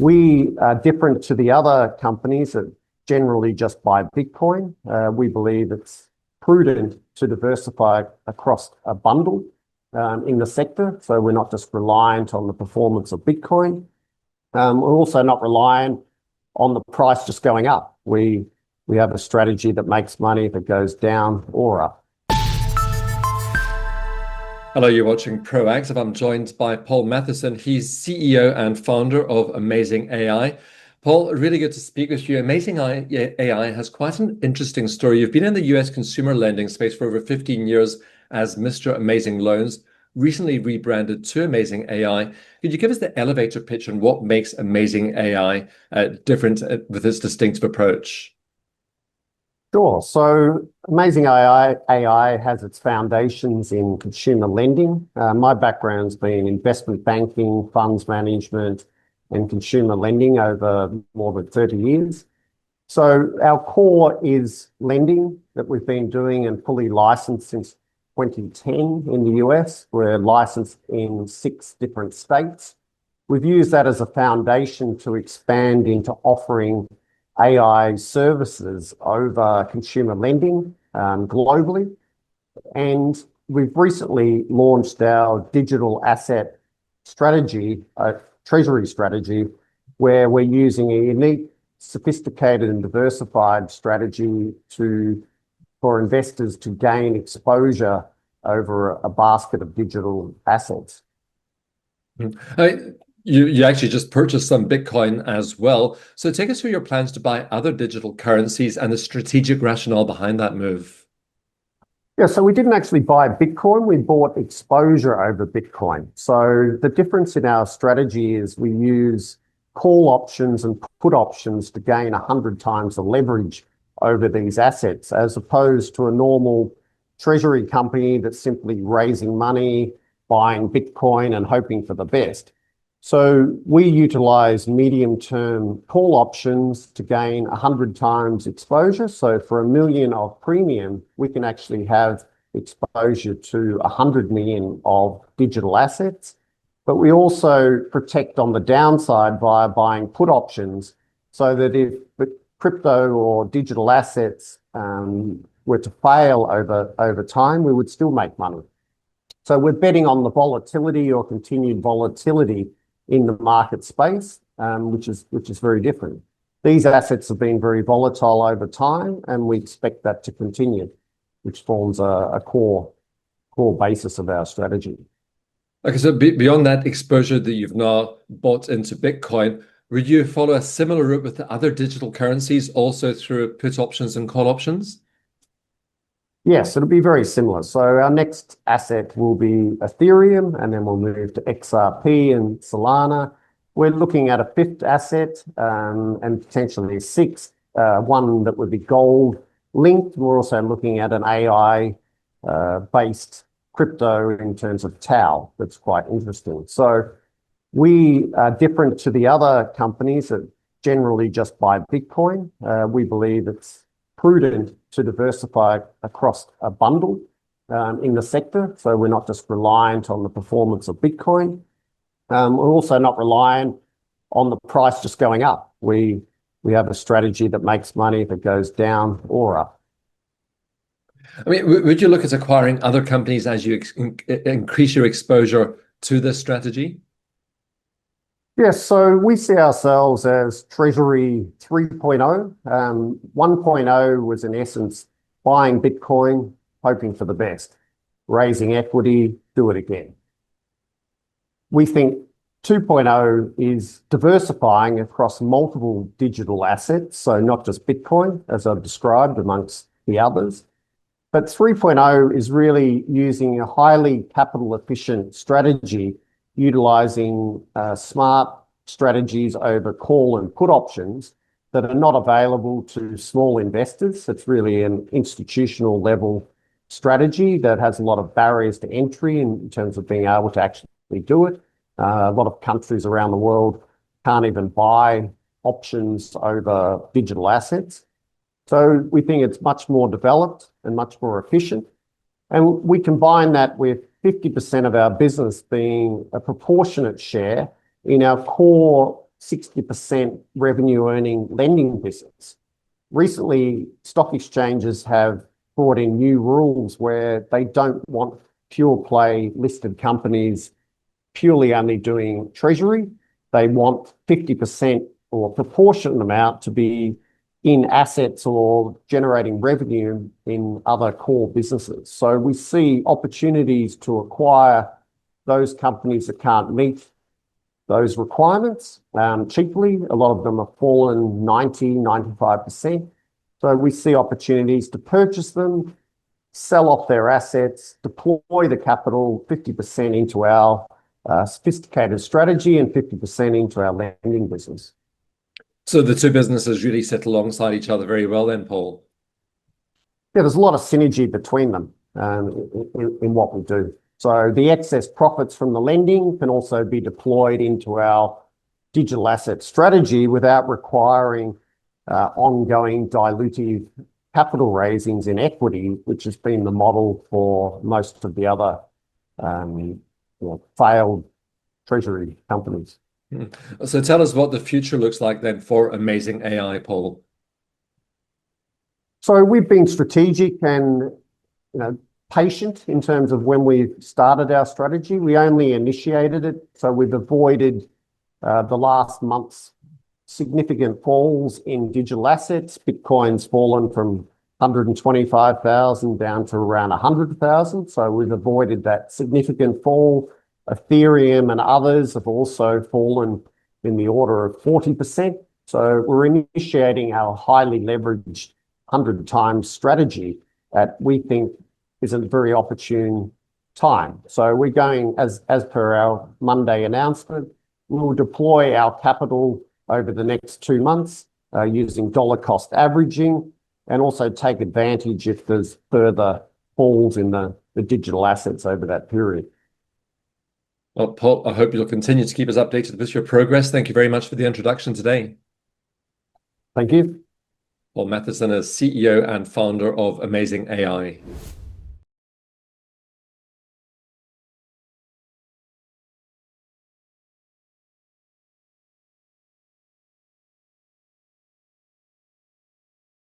We are different to the other companies that generally just buy Bitcoin. We believe it's prudent to diversify across a bundle in the sector. So we're not just reliant on the performance of Bitcoin. We're also not reliant on the price just going up. We have a strategy that makes money if it goes down or up. Hello, you're watching Proactive. I'm joined by Paul Mathieson. He's CEO and founder of Amazing AI. Paul, really good to speak with you. Amazing AI has quite an interesting story. You've been in the US consumer lending space for over 15 years as Mr. Amazing Loans, recently rebranded to Amazing AI. Could you give us the elevator pitch on what makes Amazing AI different with its distinctive approach? Sure. So Amazing AI has its foundations in consumer lending. My background's been investment banking, funds management, and consumer lending over more than 30 years. So our core is lending that we've been doing and fully licensed since 2010 in the US. We're licensed in 6 different states. We've used that as a foundation to expand into offering AI services over consumer lending globally. And we've recently launched our digital asset strategy, Treasury strategy, where we're using a unique, sophisticated and diversified strategy for investors to gain exposure over a basket of digital assets. You actually just purchased some Bitcoin as well. So take us through your plans to buy other digital currencies and the strategic rationale behind that move. Yeah, so we didn't actually buy Bitcoin, we bought exposure over Bitcoin. So the difference in our strategy is we use call options and put options to gain 100 times the leverage over these assets, as opposed to a normal treasury company that's simply raising money, buying Bitcoin and hoping for the best. So we utilize medium-term call options to gain 100 times exposure. So for $1 million of premium, we can actually have exposure to 100 million of digital assets. But we also protect on the downside via buying put options, so that if the crypto or digital assets were to fail over time, we would still make money. So we're betting on the volatility or continued volatility in the market space, which is very different. These assets have been very volatile over time, and we expect that to continue, which forms a core basis of our strategy. Okay, so beyond that exposure that you've now bought into Bitcoin, would you follow a similar route with the other digital currencies, also through put options and call options? Yes, it'll be very similar. So our next asset will be Ethereum, and then we'll move to XRP and Solana. We're looking at a 5th asset and potentially a 6th, one that would be gold linked. We're also looking at an AI based crypto in terms of Tau. That's quite interesting. So we are different to the other companies that generally just buy Bitcoin. We believe it's prudent to diversify across a bundle in the sector. So we're not just reliant on the performance of Bitcoin. We're also not reliant on the price just going up. We have a strategy that makes money if it goes down or up. I mean, would you look at acquiring other companies as you increase your exposure to this strategy? Yes, so we see ourselves as Treasury 3.0. 1.0 was in essence buying Bitcoin, hoping for the best, raising equity, do it again. We think 2.0 is diversifying across multiple digital assets, so not just Bitcoin, as I've described amongst the others. But 3.0 is really using a highly capital efficient strategy, utilizing smart strategies over call and put options that are not available to small investors. It's really an institutional level strategy that has a lot of barriers to entry in terms of being able to actually do it. A lot of countries around the world can't even buy options over digital assets. So we think it's much more developed and much more efficient. And we combine that with 50% of our business being a proportionate share in our core 60% revenue earning lending business. Recently, stock exchanges have brought in new rules where they don't want pure play listed companies purely only doing Treasury. They want 50% or proportionate amount to be in assets or generating revenue in other core businesses. So we see opportunities to acquire those companies that can't meet those requirements cheaply. A lot of them have fallen 90, 95%. So we see opportunities to purchase them, sell off their assets, deploy the capital 50% into our sophisticated strategy and 50% into our lending business. So the two businesses really sit alongside each other very well then, Paul. Yeah, there's a lot of synergy between them in what we do. So the excess profits from the lending can also be deployed into our digital asset strategy without requiring ongoing dilutive capital raisings in equity, which has been the model for most of the other failed Treasury companies. So tell us what the future looks like then for Amazing AI, Paul. So we've been strategic and patient in terms of when we started our strategy. We only initiated it, so we've avoided the last month's significant falls in digital assets. Bitcoin's fallen from 125,000 down to around 100,000. So we've avoided that significant fall. Ethereum and others have also fallen in the order of 40%. So we're initiating our highly leveraged 100 times strategy that we think is a very opportune time. So we're going, as per our Monday announcement, we will deploy our capital over the next 2 months using dollar cost averaging and also take advantage if there's further falls in the digital assets over that period. Well, Paul, I hope you'll continue to keep us updated with your progress. Thank you very much for the introduction today. Thank you. Paul Mathieson is CEO and founder of Amazing AI.